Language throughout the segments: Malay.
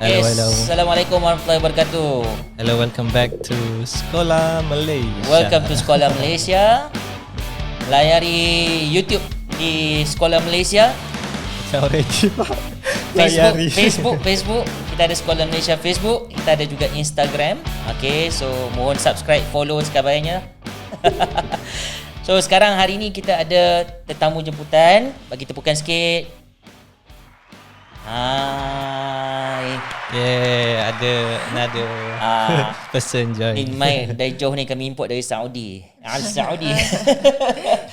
Hello, hello. Assalamualaikum warahmatullahi wabarakatuh. Hello, welcome back to Skolar Malaysia. Welcome to Skolar Malaysia. Layari YouTube di Skolar Malaysia. Facebook. Kita ada Skolar Malaysia Facebook. Kita ada juga Instagram. Okay, so mohon subscribe, follow sebagainya. So sekarang hari ni kita ada tetamu jemputan. Bagi tepukan sikit. Hai. Yeah, ada another person join. Ni mai dari jauh ni kami import dari Saudi. Saudi.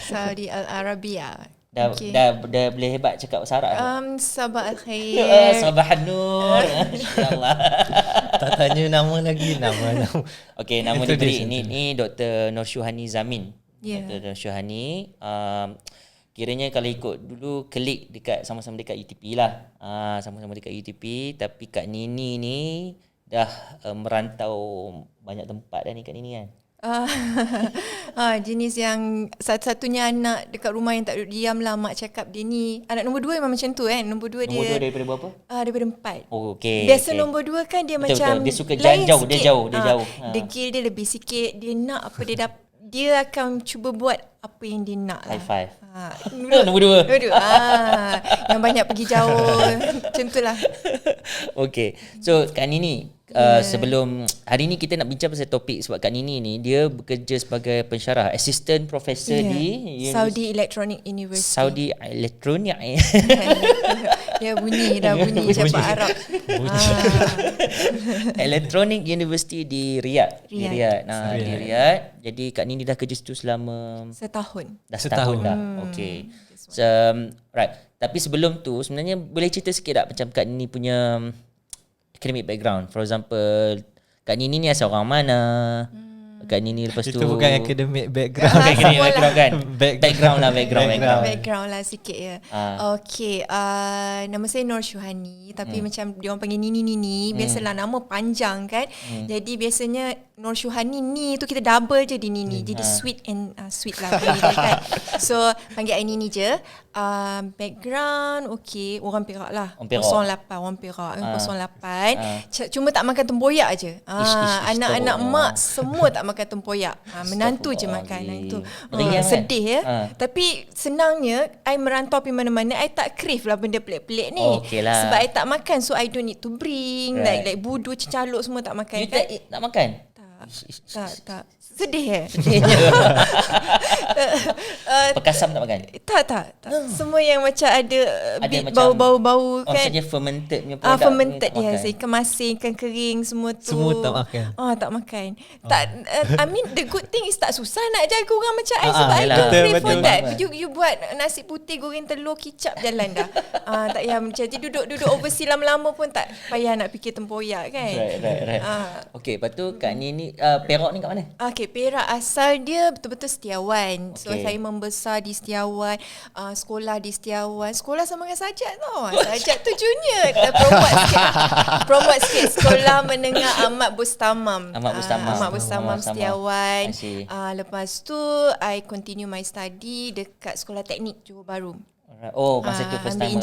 Saudi Al-Arabia. Dah boleh hebat cakap bahasa Arab. Sabah al-khair. Sabah nur. Insya-Allah. Tak tanya nama lagi, nama. Okey, nama dia beri ni Dr Norshuhani Zamin. Yeah. Dr Norshuhani kiranya kalau ikut dulu klik dekat sama-sama dekat UTP lah. Sama-sama dekat UTP, tapi Kak Nini ni dah merantau banyak tempat dah ni Kak Nini kan. Jenis yang satu-satunya anak dekat rumah yang tak duduk diam lah. Mak cakap dia ni anak nombor 2 memang macam tu kan. Nombor 2 dia. Nombor 2 daripada berapa? Daripada 4. Oh, okey. Biasa nombor 2 kan dia betul, macam dia suka lain jauh, sikit. dia jauh. Degil dia lebih sikit. Dia nak apa dia akan cuba buat apa yang dia nak lah. High five. Nombor 2. Yang banyak pergi jauh. Macam tu lah. Okay. So Kak Nini, sebelum hari ni kita nak bincang pasal topik, sebab Kak Nini ni dia bekerja sebagai pensyarah, assistant professor di Saudi Electronic University. Saudi Electronic. Ya bunyi cakap Arab. Electronic University di Riyadh. Di Riyadh. Jadi Kak Nini dah kerja situ selama setahun. Dah setahun dah. Okay. So, right. Tapi sebelum tu sebenarnya boleh cerita sikit tak macam Kak Nini punya academic background. For example, Kak Nini ni seorang mana? Kak Nini lepas tu. Itu bukan academic background. Academic background kan? Background lah sikit ya. Okay, nama saya Norshuhani, tapi macam dia orang panggil Nini. Biasalah nama panjang kan. Jadi biasanya Norshuhani ni tu kita double je di Nini. Jadi sweet lah panggil dia kan. So panggil I Nini je. Background okay, orang Perak lah. 08 orang Perak. 08. Cuma tak makan tempoyak je. Anak-anak mak semua tak makan tempoyak. Menantu je makan itu. Sedih ya. Tapi senangnya I merantau pergi mana-mana, I tak crave lah benda pelik-pelik ni. Sebab I tak makan, so I don't need to bring. Like budu, cecaluk semua tak makan. You tak makan? Tak. Sedih Pekasam tak makan? Tak. Semua yang macam ada bau-bau kan. Maksudnya fermented punya produk. Fermented ya. Ikan masin, ikan kering semua tu. Semua tak makan. Tak makan. Tak, I mean the good thing is tak susah nak jaga orang macam I, sebab I don't crave for that. You buat nasi putih, goreng telur, kicap, jalan dah. Tak payah macam duduk overseas lama-lama pun tak payah nak fikir tempoyak kan. Right. Okay, lepas tu Kak Nini Perak ni kat mana? Okay, Perak asal dia betul-betul Setiawan. So saya membesar di Setiawan, sekolah di Setiawan. Sekolah sama dengan Sajat tau. Sajat tu junior. Kita promote sikit. Sekolah Menengah Ahmad Bustamam. Ahmad Bustamam Setiawan. Lepas tu I continue my study dekat Sekolah Teknik Johor Bahru. Masa tu first time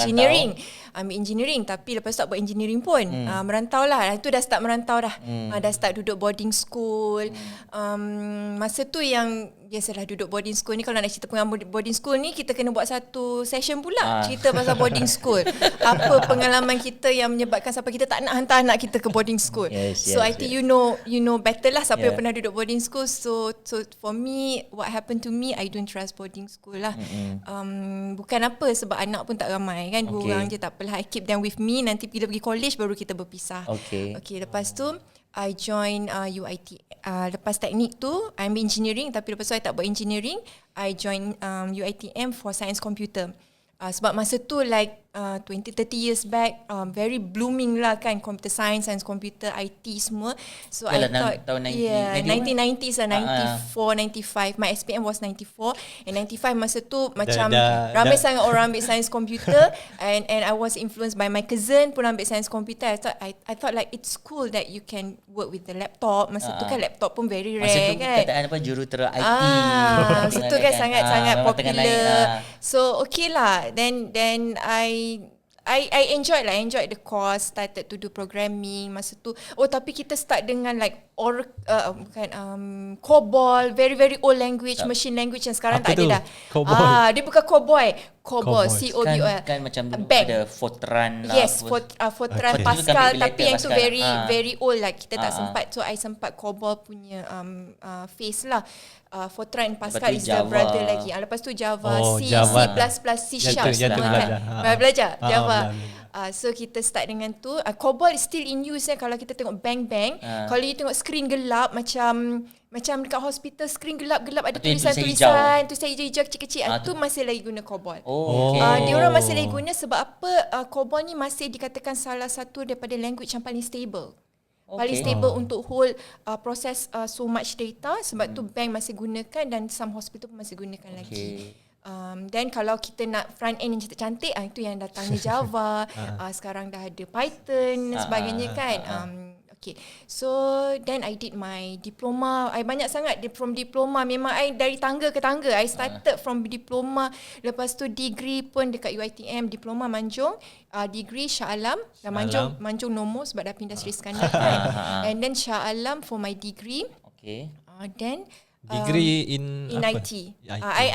ambil engineering, tapi lepas tu tak buat engineering pun. Merantau lah. Itu dah start merantau dah. Dah start duduk boarding school. Masa tu yang biasalah duduk boarding school ni, kalau nak cerita pengalaman boarding school ni, kita kena buat satu session pula cerita pasal boarding school. Apa pengalaman kita yang menyebabkan sampai kita tak nak hantar anak kita ke boarding school. So I think you know better lah siapa yang pernah duduk boarding school. So for me, what happened to me, I don't trust boarding school lah. Bukan apa, sebab anak pun tak ramai kan, 2 orang je, tak apalah, I keep them with me. Nanti bila pergi college baru kita berpisah. Okay, lepas tu I join UIT. Lepas teknik tu I ambil engineering, tapi lepas tu I tak buat engineering. I join UiTM for science computer. Sebab masa tu like 20-30 years back, very blooming lah kan, computer science computer, IT semua. So I thought tahun 1990s lah, 94, 95. My SPM was 94 and 95 masa tu macam ramai sangat orang ambil science computer and I was influenced by my cousin pun ambil science computer. I thought like it's cool that you can work with the laptop. Masa tu kan laptop pun very rare masa tu kan. Kataan apa, jurutera IT. Masa tu kan sangat-sangat popular. So okay lah. Then I enjoyed the course, started to do programming masa tu. Tapi kita start dengan like COBOL, very very old language, machine language yang sekarang Apa tak ada tu? dah. COBOL? Dia bukan COBOL, COBOL. Kan macam dulu Bank. ada Fortran lah. Yes, Fortran, Okay. Pascal, Itu kan tapi yang tu Pascal. very old lah. Kita tak sempat. So I sempat COBOL punya phase lah. Fortran, Pascal tu is the Java. brother lagi. Lepas tu Java, Java. C++, C Sharp. Yang tu belajar. Belajar Java. belajar. So kita start dengan tu. COBOL is still in use kalau kita tengok bank. Kalau you tengok screen gelap macam dekat hospital screen gelap-gelap ada Itu yang tulisan hijau kecil-kecil. Tu masih lagi guna COBOL. Dia orang masih lagi guna sebab apa? COBOL ni masih dikatakan salah satu daripada language yang paling stable. Paling stable untuk hold proses so much data. Sebab tu bank masih gunakan dan some hospital pun masih gunakan lagi. Then kalau kita nak front end yang cantik-cantik, itu yang datangnya Java. Sekarang dah ada Python dan sebagainya kan. Okay, so then I did my diploma. I banyak sangat from diploma. Memang I dari tangga ke tangga. I started from diploma. Lepas tu degree pun dekat UiTM, diploma Manjung, degree Shah Alam. Dan Manjung nombor sebab dah pindah Sri Skandar kan. And then Shah Alam for my degree. Okay. Then Degree in apa? IT.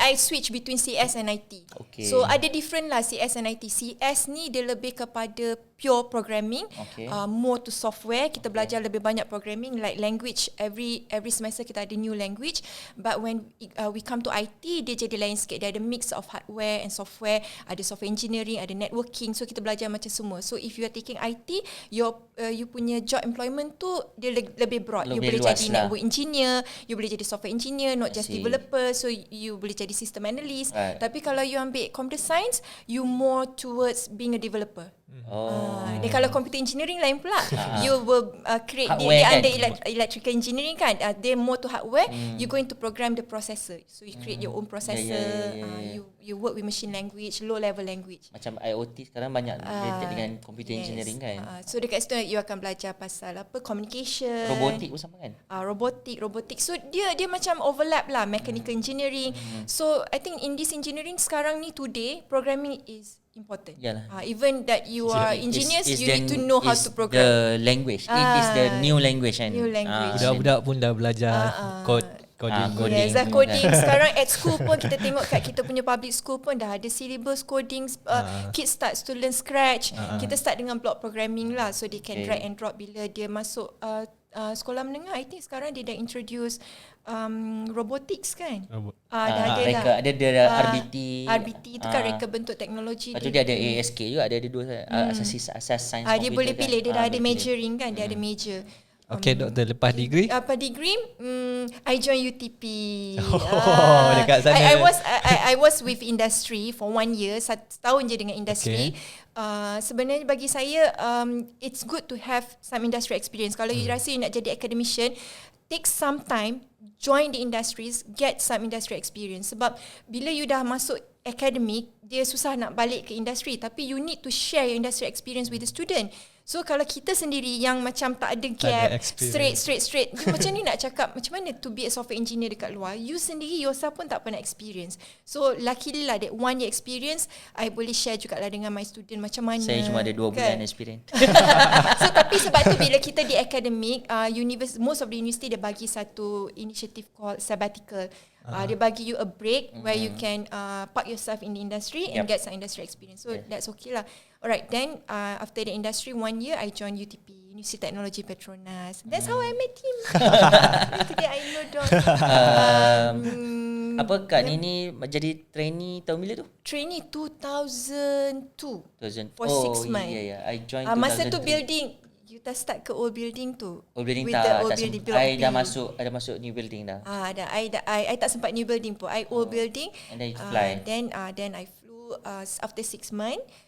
I switch between CS and IT. Okay. So ada different lah CS and IT. CS ni dia lebih kepada pure programming, more to software. Kita belajar lebih banyak programming, like language. Every semester kita ada new language. But when we come to IT, dia jadi lain sikit. Dia ada mix of hardware and software. Ada software engineering, ada networking. So kita belajar macam semua. So if you are taking IT, you punya job employment tu dia lebih broad. You boleh jadi network engineer, you boleh jadi software engineer, not just developer. So you boleh jadi system analyst. Tapi kalau you ambil computer science, you more towards being a developer. Dan kalau computer engineering lain pula. You will create dia under electrical engineering kan. They more to hardware. You going to program the processor. So you create your own processor. You work with machine language, low level language. Macam IoT sekarang banyak related dengan computer engineering kan. So dekat situ you akan belajar pasal apa, communication, robotik pun sama kan. Robotik. So dia macam overlap lah, mechanical engineering. So I think in this engineering sekarang ni today, programming is important. Even that you are engineers, you need to know how to program. The language. It is the new language kan. New language. Budak-budak pun dah belajar coding. Yes, coding. Sekarang at school pun kita tengok kat kita punya public school pun dah ada syllabus coding. Kids start to learn Scratch. Kita start dengan block programming lah, so they can drag and drop bila dia masuk sekolah menengah. I think sekarang dia dah introduce robotics kan. Dah ada RBT tu kan, reka bentuk teknologi. Lepas tu dia ada ASK juga, ada dua asas sains komputer. Dia boleh pilih, dia dah ada majoring kan, dia ada major. Okay, doktor, lepas degree? I join UTP. Dekat sana. I was with industry for 1 year, setahun je dengan industry. Sebenarnya bagi saya, it's good to have some industry experience. Kalau you rasa you nak jadi academician, take some time, join the industries, get some industry experience. Sebab bila you dah masuk academic, dia susah nak balik ke industri. Tapi you need to share your industry experience with the student. So kalau kita sendiri yang macam tak ada gap, straight, you macam ni nak cakap macam mana to be a software engineer dekat luar, you sendiri yourself pun tak pernah experience. So luckily lah that 1 year experience, I boleh share jugalah dengan my student macam mana. Saya cuma ada 2 bulan experience. So tapi sebab tu bila kita di academic, most of the university dia bagi satu initiative called sabbatical. Dia bagi you a break where you can park yourself in the industry and get some industry experience. So that's okay lah. Alright, then after the industry 1 year, I joined UTP, Universiti Teknologi Petronas. That's how I met him. Today I know Dok. Apa Kak Nini jadi trainee tahun bila tu? Trainee 2002. For 6 months. I joined 2003. Masa tu building, you dah start ke old building tu? Old building with tak. The old building, I dah masuk new building dah. I tak sempat new building pun. I old building. And then you fly. Then I flew after 6 months.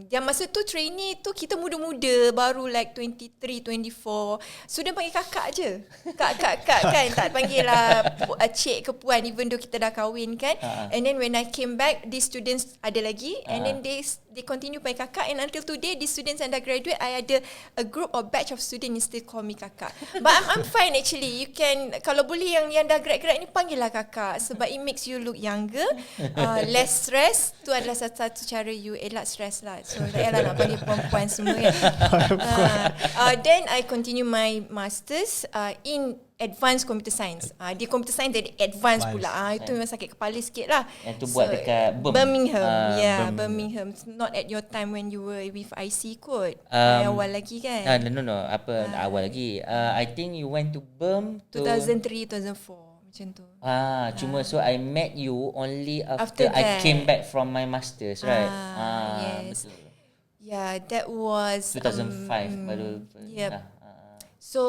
Yang masa tu trainee tu kita muda-muda, baru like 23, 24. So dia panggil kakak je. Kak kan, tak panggil lah cik ke puan, even though kita dah kahwin kan. And then when I came back, these students ada lagi. And then they they continue panggil kakak, and until today the students undergraduate, I ada a group or batch of students still call me kakak. But I'm fine actually. You can, kalau boleh yang dah grad-grad ni panggil lah kakak, sebab it makes you look younger, less stress. Tu adalah satu cara you elak stress lah. So tak payahlah nak panggil perempuan semua kan. Then I continue my masters in advanced computer science. Dia computer science jadi advanced pula. Itu memang sakit kepala sikit lah. Yang tu buat dekat Birmingham. Birmingham. Not at your time when you were with IC kot. Awal lagi kan? No. Awal lagi. I think you went to Birm 2003, 2004. Macam tu. Cuma so I met you only after I came back from my masters, right? Yes. Betul. Yeah, that was 2005 baru. Yep. So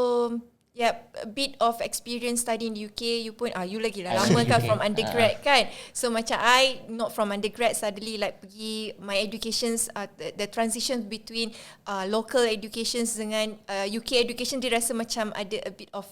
a bit of experience studying in the UK. You pun you lagi lah lama kan from undergrad kan. So macam I not from undergrad, suddenly like pergi my educations, the transition between local educations dengan UK education, dia rasa macam ada a bit of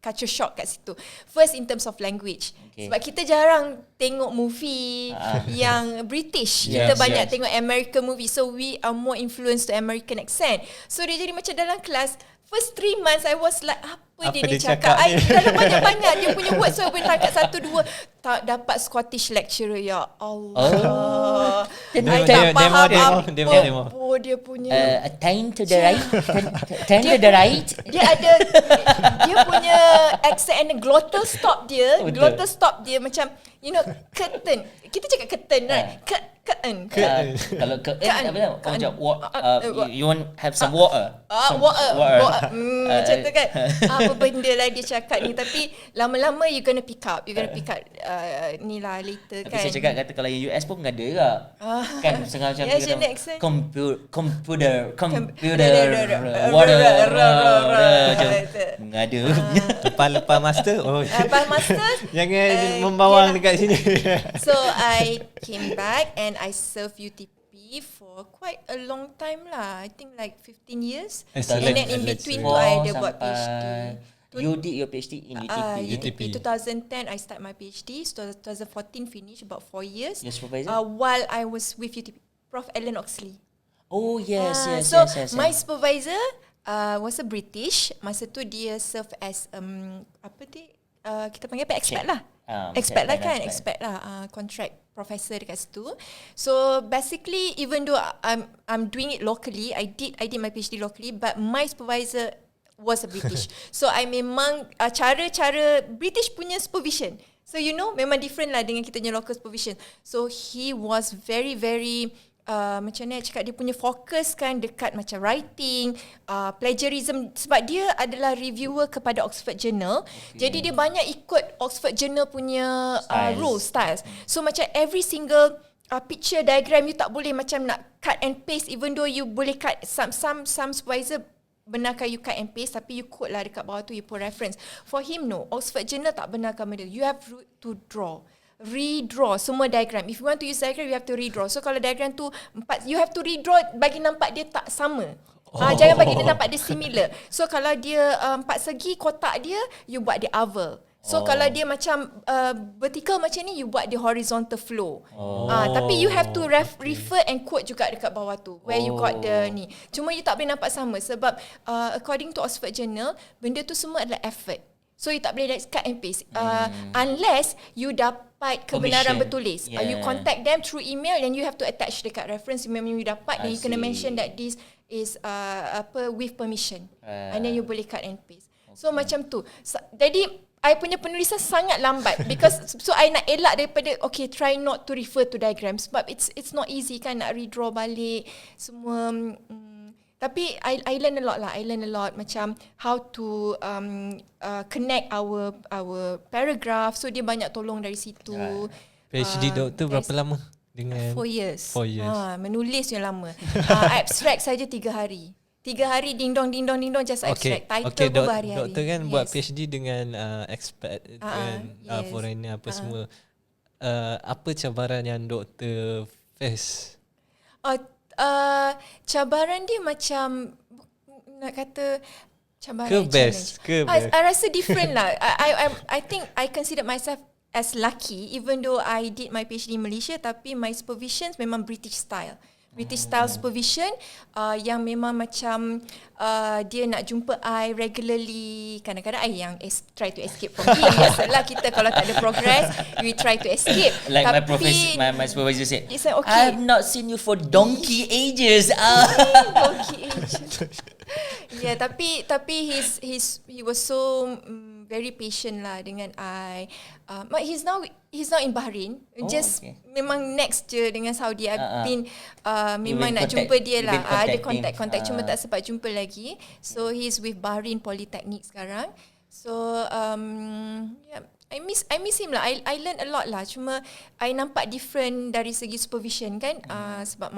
culture shock kat situ. First in terms of language. Sebab kita jarang tengok movie yang British. Kita banyak tengok American movie. So we are more influenced to American accent. So dia jadi macam dalam kelas, first 3 months I was like, apa dia cakap? Dalam banyak-banyak dia punya words, so boleh tangkap 1-2. Tak dapat Scottish lecturer, ya Allah. I tak faham apa dia punya. Turn to the right. Turn to the right. Dia ada dia punya accent and glottal stop dia. Glottal stop dia macam, you know, curtain. Kita cakap curtain, right? Curtain. Kalau curtain apa tau? Kau macam you want have some water? Water. Macam tu kan. Apa benda lah dia cakap ni, tapi lama-lama you gonna pick up. Ni lah later kan. Tapi saya cakap kata kalau yang US pun ada juga. Kan setengah macam computer water macam mengada. Lepas master. Lepas master jangan membawang dekat sini. So I came back and I served UTP for quite a long time lah. I think like 15 years. And then in between tu I ada buat PhD. You did your PhD in UTP. 2010 I start my PhD. So 2014 finish, about 4 years. Your supervisor? While I was with UTP, Prof. Alan Oxley. Oh yes. My supervisor was a British. Masa tu dia serve as kita panggil apa? Expat lah. Expat lah, contract professor dekat situ. So basically, even though I'm doing it locally, I did my PhD locally, but my supervisor was a British. So I memang cara British punya supervision. So you know, memang different lah dengan kita punya local supervision. So he was very very macam mana cakap, dia punya fokus kan dekat macam writing, plagiarism, sebab dia adalah reviewer kepada Oxford Journal. Jadi dia banyak ikut Oxford Journal punya rules, styles. So macam every single picture diagram you tak boleh macam nak cut and paste, even though you boleh cut. Some supervisor benarkan you cut and paste, tapi you quote lah dekat bawah tu, you put reference. For him no, Oxford Journal tak benarkan benda. You have to redraw semua diagram. If you want to use diagram, you have to redraw. So kalau diagram tu 4, you have to redraw bagi nampak dia tak sama. Jangan bagi dia nampak dia similar. So kalau dia 4 segi kotak dia, you buat dia oval. So kalau dia macam vertical macam ni, you buat dia horizontal flow. Tapi you have to refer and quote juga dekat bawah tu where you got the ni. Cuma you tak boleh nampak sama sebab according to Oxford Journal, benda tu semua adalah effort. So you tak boleh cut and paste unless you dapat kebenaran bertulis. You contact them through email and you have to attach dekat reference email you dapat, then you kena mention that this is with permission, and then you boleh cut and paste. So macam tu. Jadi I punya penulisan sangat lambat because so I nak elak daripada try not to refer to diagrams, sebab it's not easy kan nak redraw balik semua. Tapi I learn a lot lah. I learn a lot macam how to connect our paragraph. So dia banyak tolong dari situ. PhD doktor berapa lama? Dengan 4 years. 4 years. Menulis yang lama. Abstract saja 3 hari. 3 hari ding dong just abstract. Title pun berhari-hari. Doktor kan buat PhD dengan expat dengan foreigner apa semua. Apa cabaran yang doktor face? Cabaran dia macam nak kata cabaran ke best ke best? I rasa different lah. I think I consider myself as lucky, even though I did my PhD in Malaysia, tapi my supervisions memang British style. British style supervision yang memang macam dia nak jumpa I regularly. Kadang-kadang I yang try to escape from him. Biasalah kita kalau tak ada progress, we try to escape. Like Tapi, my professor, my supervisor said, it's like, okay. I have not seen you for donkey ages. Donkey age. Yeah, tapi he was so very patient lah dengan I. But he's now in Bahrain. Memang next je dengan Saudi. I've been memang nak jumpa dia lah. Ada contact cuma tak sempat jumpa lagi. So he's with Bahrain Polytechnic sekarang. So yeah, I miss him lah. I learn a lot lah. Cuma I nampak different dari segi supervision kan. Sebab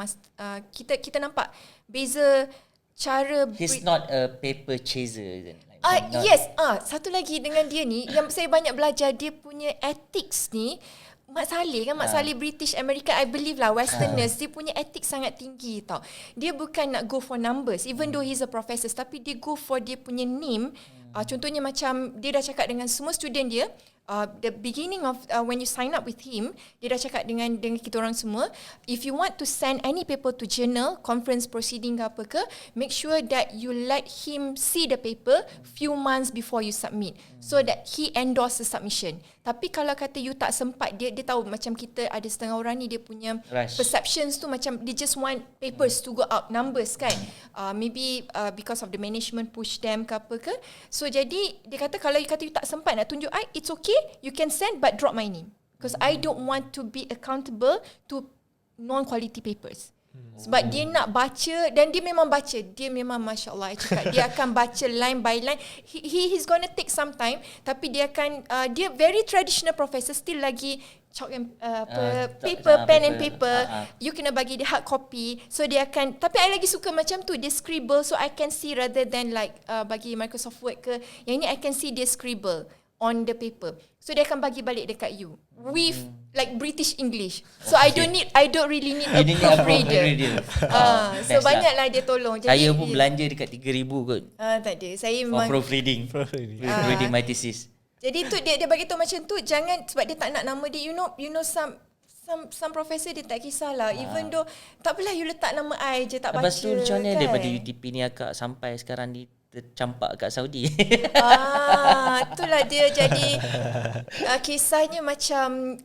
kita nampak beza cara. He's not a paper chaser. Yes. Satu lagi dengan dia ni yang saya banyak belajar, dia punya ethics ni. Mak Saleh British America, I believe lah, Westerners, dia punya ethics sangat tinggi tau. Dia bukan nak go for numbers, even though he's a professor, tapi dia go for dia punya name. Contohnya macam dia dah cakap dengan semua student dia, the beginning of when you sign up with him, dia dah cakap dengan kita orang semua, if you want to send any paper to journal, conference proceeding ke apa ke, make sure that you let him see the paper few months before you submit, so that he endorse the submission. Tapi kalau kata you tak sempat, dia tahu macam kita ada setengah orang ni, dia punya perceptions tu macam they just want papers to go out, numbers kan. Maybe because of the management push them ke apa ke. So jadi dia kata kalau you kata you tak sempat nak tunjuk I, it's okay, you can send but drop my name, because I don't want to be accountable to non-quality papers. Sebab dia nak baca, dan dia memang baca. Dia memang Masya Allah, I cakap, dia akan baca line by line. He's gonna take some time, tapi dia akan, dia very traditional professor, still lagi chalk and pen and paper. You kena bagi dia hard copy. So dia akan, tapi I lagi suka macam tu, dia scribble, so I can see rather than like bagi Microsoft Word ke. Yang ni I can see dia scribble on the paper. So dia akan bagi balik dekat you with like British English. So I don't really need a proofreader. So banyaklah dia tolong. Jadi saya pun belanja dekat 3,000 kot. Tak ada. Saya memang proofreading my thesis. Jadi tu dia bagi tahu macam tu, jangan, sebab dia tak nak nama dia, you know some professor dia tak kisahlah, even though tak apalah you letak nama I je, tak baca. Lepas tu macam mana daripada UTP ni akak sampai sekarang ni tercampak kat Saudi? Itulah dia jadi kisahnya macam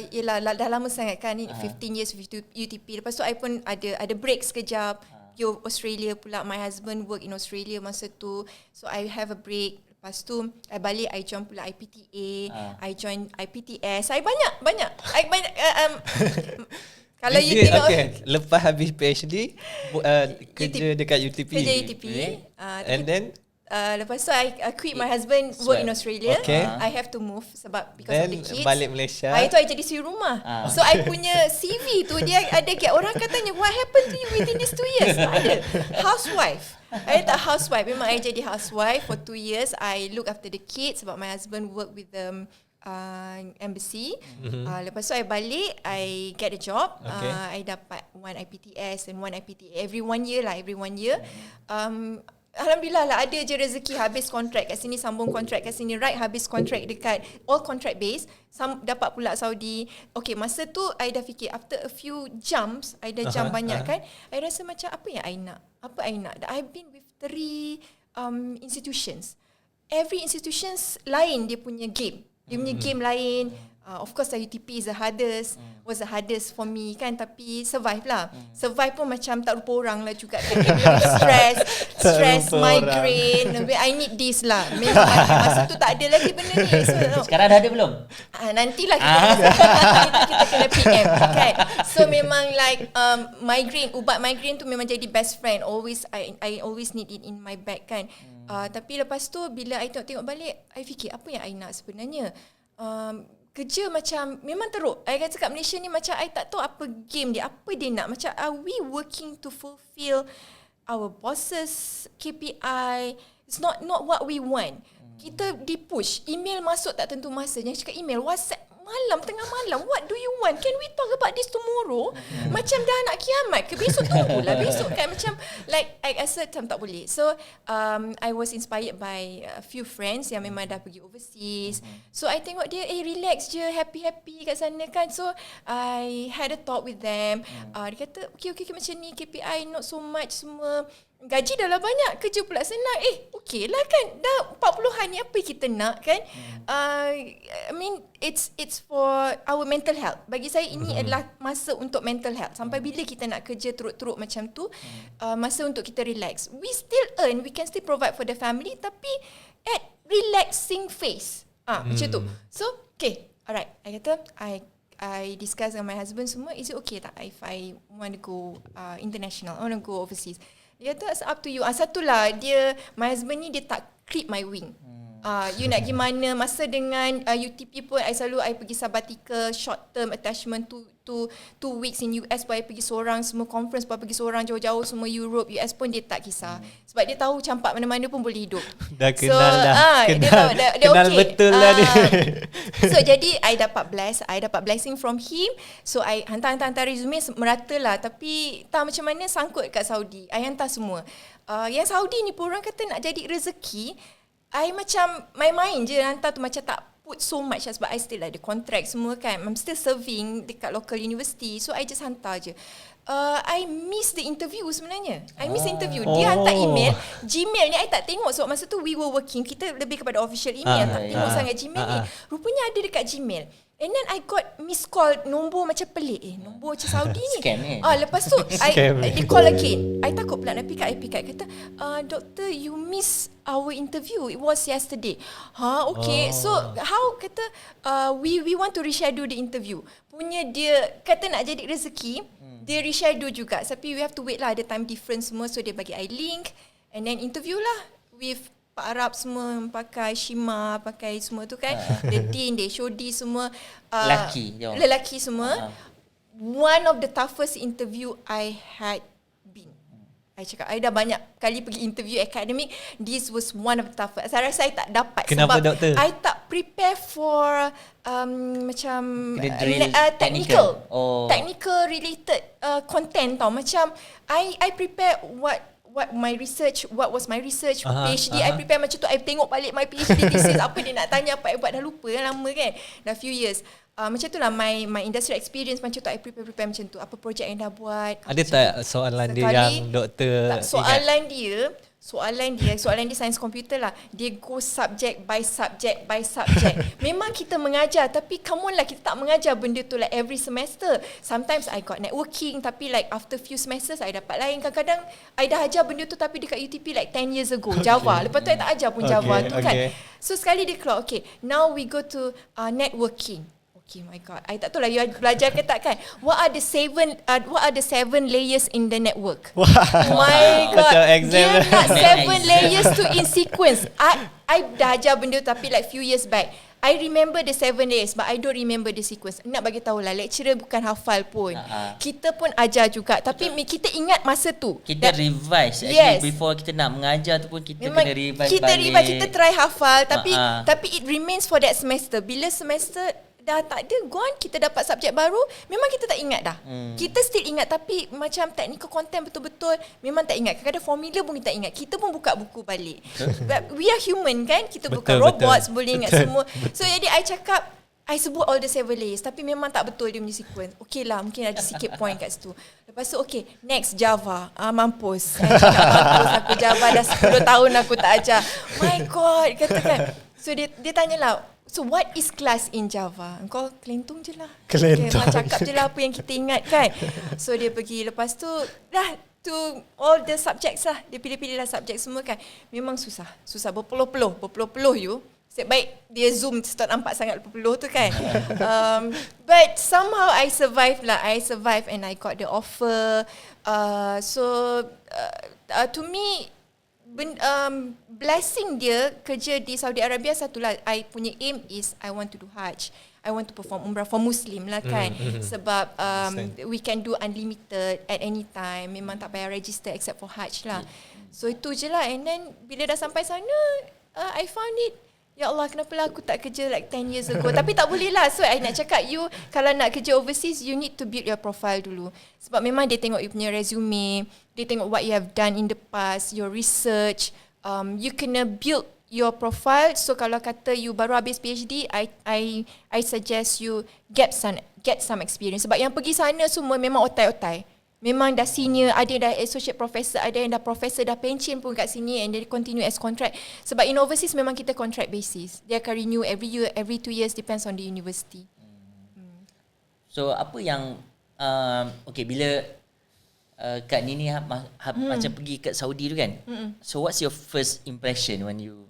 yelah dah lama sangat kan ni, 15 years with UTP. Lepas tu I pun ada break sekejap, pergi Australia pula. My husband work in Australia masa tu, so I have a break. Lepas tu I balik, I join pula IPTA, I join IPTS. I banyak kalau you tengok lepas habis PhD kerja dekat UTP. Kerja UTP. And then lepas tu I quit my husband work in Australia. I have to move sebab because of the kids. Balik Malaysia. Itu I jadi suri rumah. So I punya CV tu dia ada gap. Orang katanya what happened to you within these 2 years? Ada housewife. I tak housewife. Memang I jadi housewife for 2 years. I look after the kids sebab my husband work with the embassy. Lepas tu I balik, I get a job. I dapat 1 IPTS and 1 IPTA every 1 year. Alhamdulillah lah, ada je rezeki, habis kontrak kat sini, sambung kontrak kat sini, habis kontrak dekat all contract base, dapat pula Saudi. Okay, masa tu I dah fikir, after a few jumps, I dah jump banyak kan, I rasa macam apa yang I nak? I've been with 3 institutions. Every institutions lain dia punya game. Dia punya game lain. Of course UTP was the hardest for me kan, tapi survive lah. Survive pun macam tak rupa orang lah juga. Stress, migraine. I need this lah. Memang masa tu tak ada lagi benda ni. Sekarang dah ada belum? Nantilah kita kena PM kan. So memang like migraine, ubat migraine tu memang jadi best friend. I always need it in my bag kan. Tapi lepas tu bila I tengok balik, I fikir apa yang I nak sebenarnya. Kerja macam memang teruk. I kata kat Malaysia ni macam I tak tahu apa game dia, apa dia nak. Macam are we working to fulfill our bosses KPI? It's not what we want. Kita di push, email masuk tak tentu masa. Jangan cakap email, WhatsApp tengah malam, what do you want? Can we talk about this tomorrow? Macam dah nak kiamat ke? Besok tunggulah, besok kan. Macam like I rasa macam tak boleh. So I was inspired by a few friends yang memang dah pergi overseas. So I tengok dia relax je, happy kat sana kan. So I had a talk with them. Dia kata okay macam ni, KPI not so much semua. Gaji dah lah banyak, kerja pula senang. Okay lah kan, dah 40-an ni apa kita nak kan. I mean it's for our mental health. Bagi saya ini adalah masa untuk mental health. Sampai bila kita nak kerja teruk-teruk macam tu, masa untuk kita relax. We still earn, we can still provide for the family, tapi at relaxing phase. Macam tu. So okay, alright. I kata I discuss dengan my husband semua, is it okay tak if I want to go international, I want to go overseas. Dia kata it's up to you. Satulah dia, my husband ni dia tak clip my wing. You nak gimana, masa dengan UTP pun I pergi sabbatical, short term attachment 2 weeks in US pun I pergi seorang, semua conference pun pergi seorang jauh-jauh, semua Europe, US pun dia tak kisah. Sebab dia tahu campak mana-mana pun boleh hidup. Dah kenal dia tahu, dia kenal okay. Betul lah ni. So jadi I dapat blessing from him. So I hantar resume merata lah. Tapi tak macam mana sangkut kat Saudi, I hantar semua. Yang Saudi ni pun orang kata nak jadi rezeki, I macam main-main je hantar tu, macam tak put so much sebab I still ada contract semua kan. I'm still serving dekat local university. So I just hantar je. I miss the interview sebenarnya. I miss the interview. Dia hantar email. Gmail ni I tak tengok sebab masa tu we were working. Kita lebih kepada official email. Tak tengok sangat Gmail ni. Rupanya ada dekat Gmail. And then I got missed call, nombor macam pelik. Nombor macam Saudi ni. Scam ni. Lepas tu they call again. I takut pula nak pick up. Kata, Doctor, you miss our interview. It was yesterday. Okay. So how kata we want to reschedule the interview. Punya dia kata nak jadi rezeki, dia reschedule juga. Tapi we have to wait lah, ada time difference semua. So dia bagi I link and then interview lah with Pak Arab semua, pakai shima, pakai semua tu kan. The dean, the HOD semua. Lelaki semua. One of the toughest interview I had been. I cakap, I dah banyak kali pergi interview akademik. This was one of the toughest. Saya rasa I tak dapat. Kenapa, sebab doktor? I tak prepare for macam technical related content tau. Macam I prepare what was my research PhD. I prepare macam tu. I tengok balik my PhD thesis, apa dia nak tanya, apa I buat, dah lupa lama kan, dah few years. Macam tu lah my industry experience macam tu. I prepare macam tu. Apa projek yang dah buat. Ada tak soalan dia yang doktor Soalan dia sains komputer lah. Dia go subject by subject. Memang kita mengajar, tapi come on lah, kita tak mengajar benda tu like every semester. Sometimes I got networking, tapi like after few semesters I dapat lain. Kadang-kadang I dah ajar benda tu tapi dekat UTP like 10 years ago, Java. Lepas tu I tak ajar pun Java tu kan. So sekali dia keluar, okay, now we go to networking. Okay, my God, I tak tahu lah you belajar ke tak kan. What are the seven layers in the network? My God, dia nak 7 layers to in sequence. I dah ajar benda tu tapi like few years back. I remember the 7 layers but I don't remember the sequence. Nak bagi tahu lah, lecturer bukan hafal pun. Kita pun ajar juga, tapi kita ingat masa tu. Kita revise. Actually before kita nak mengajar tu pun kita memang kena revise balik. Kita try hafal tapi it remains for that semester. Bila semester dah tak ada, gone, kita dapat subjek baru, memang kita tak ingat dah. Kita still ingat tapi macam technical content betul-betul memang tak ingat. Kadang-kadang formula pun kita tak ingat. Kita pun buka buku balik. We are human kan, kita bukan robots, boleh ingat semua. So jadi I cakap, I sebut all the 7 layers tapi memang tak betul dia punya sequence. Okay lah, mungkin ada sikit point kat situ. Lepas tu okay, next Java. Mampus. Mampus aku Java dah 10 tahun aku tak ajar. My God, katakan. So dia tanyalah, so what is class in Java? Kau kelentung je lah. Cakap je lah apa yang kita ingat kan. So dia pergi, lepas tu dah to all the subjects lah. Dia pilih-pilih lah subjek semua kan. Memang susah berpuluh-puluh you. Sebab baik dia zoom start nampak sangat berpuluh tu kan. But somehow I survive and I got the offer. To me, blessing dia kerja di Saudi Arabia, satulah I punya aim is I want to do Hajj. I want to perform umrah for Muslim lah kan. Sebab we can do unlimited at any time. Memang tak payah register except for Hajj lah. So itu je lah. And then bila dah sampai sana, I found it Ya Allah, kenapalah aku tak kerja like 10 years ago. Tapi tak boleh lah. So I nak cakap, you kalau nak kerja overseas, you need to build your profile dulu. Sebab memang dia tengok you punya resume, dia tengok what you have done in the past, your research. You kena build your profile. So kalau kata you baru habis PhD, I suggest you get some experience. Sebab yang pergi sana semua memang otai-otai. Memang dah senior, ada yang dah associate professor, ada yang dah professor, dah pension pun kat sini, and they continue as contract. Sebab in overseas memang kita contract basis. Dia akan renew every year, every 2 years, depends on the university. So apa yang okay, bila Kak Nini macam pergi kat Saudi tu kan, so what's your first impression when you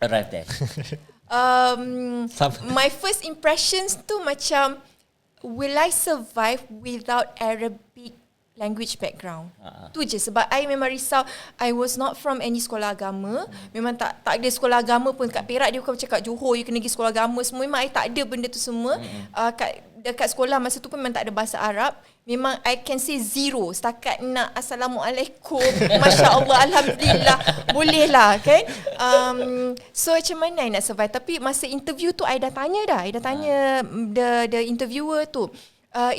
arrived there? My first impressions tu macam, will I survive without Arabic language background? Tu je, sebab I memang risau. I was not from any sekolah agama. Memang tak ada sekolah agama pun kat Perak. Dia bukan cakap Johor you kena pergi sekolah agama semua. Memang I tak ada benda tu semua. Dekat sekolah masa tu pun memang tak ada bahasa Arab. Memang I can say zero. Setakat nak Assalamualaikum, Masya Allah, Alhamdulillah, boleh lah kan. So macam mana I nak survive? Tapi masa interview tu I dah tanya the interviewer tu,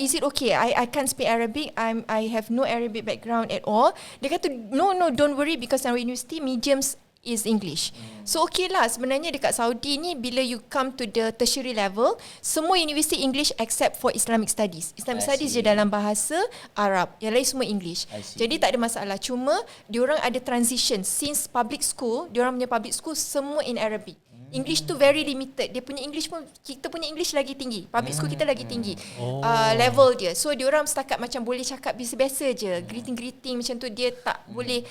is it okay? I can't speak Arabic. I have no Arabic background at all. Dia kata no, don't worry, because our university mediums is English. So okay lah, sebenarnya dekat Saudi ni, bila you come to the tertiary level, semua university English except for Islamic Studies. Islamic Studies je dalam bahasa Arab, yang lain semua English. Jadi tak ada masalah. Cuma diorang ada transition. Since public school, diorang punya public school semua in Arabic. English tu very limited. Dia punya English pun, kita punya English lagi tinggi. Public school kita lagi tinggi level dia. So diorang setakat macam boleh cakap biasa-biasa je, greeting macam tu. Dia tak boleh,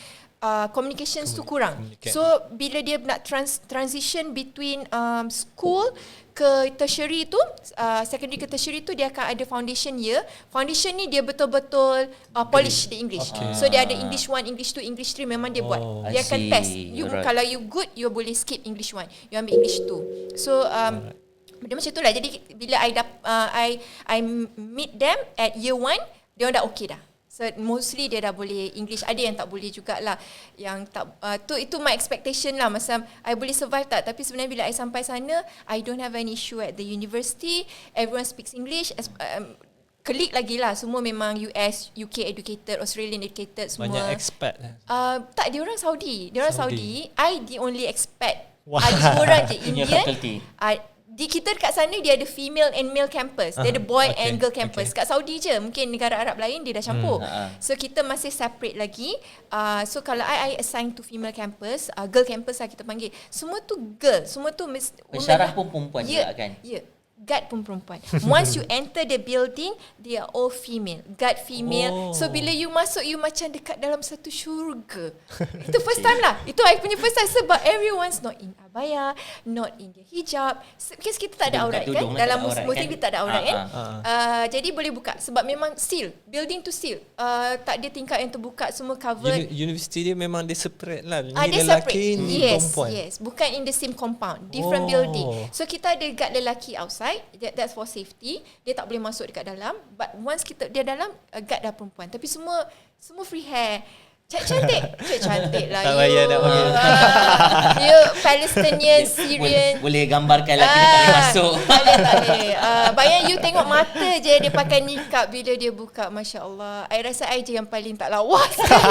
communications tu kurang. So bila dia nak transition between school ke tertiary tu, secondary ke tertiary tu, dia akan ada foundation year. Foundation ni dia betul-betul polish the English. So dia ada English 1, English 2, English 3, memang dia buat. Dia akan test. Kalau you good, you boleh skip English 1. You ambil English 2. So dia macam tu lah. Jadi bila I meet them at year 1, dia dah okay dah. So mostly dia dah boleh English. Ada yang tak boleh jugalah. Yang tak itu my expectation lah. Masa I boleh survive tak. Tapi sebenarnya bila I sampai sana, I don't have any issue at the university. Everyone speaks English. Klik lagi lah. Semua memang US, UK educated, Australian educated semua. Banyak expat lah. Tak, dia orang Saudi. I the only expat. Ada orang je Indian. Kita dekat sana dia ada female and male campus. Dia ada boy and girl campus. Kat Saudi je. Mungkin negara Arab lain dia dah campur. So kita masih separate lagi. So kalau I assign to female campus, girl campus lah kita panggil. Semua tu girl. Semua tu pensyarah pun perempuan juga kan? Ya. Guard pun perempuan. Once you enter the building, they are all female. Guard female. So bila you masuk, you macam dekat dalam satu syurga. Itu first time lah. Itu I punya first time. Sebab everyone's not in abaya, not in the hijab. Because kita tak ada aurat kan. Dalam Muslim kita tak ada aurat kan. Jadi boleh buka. Sebab memang seal. Building tu seal. Tak ada tingkap yang terbuka. Semua covered. Universiti dia memang dia separate lah. Ni separate. lelaki, ni perempuan. Yes. Bukan in the same compound. Different building. So kita ada guard lelaki outside. That's for safety. Dia tak boleh masuk dekat dalam. But once dia dalam, guard dah perempuan. Tapi semua free hair. Cantik lah. Tak payah nak panggil. You Palestinian, Syrian. Boleh gambarkan lagi dia tak boleh masuk. Tak boleh. Bayang you tengok mata je dia pakai nikab bila dia buka. Masya Allah. I rasa I je yang paling tak lawa sekali.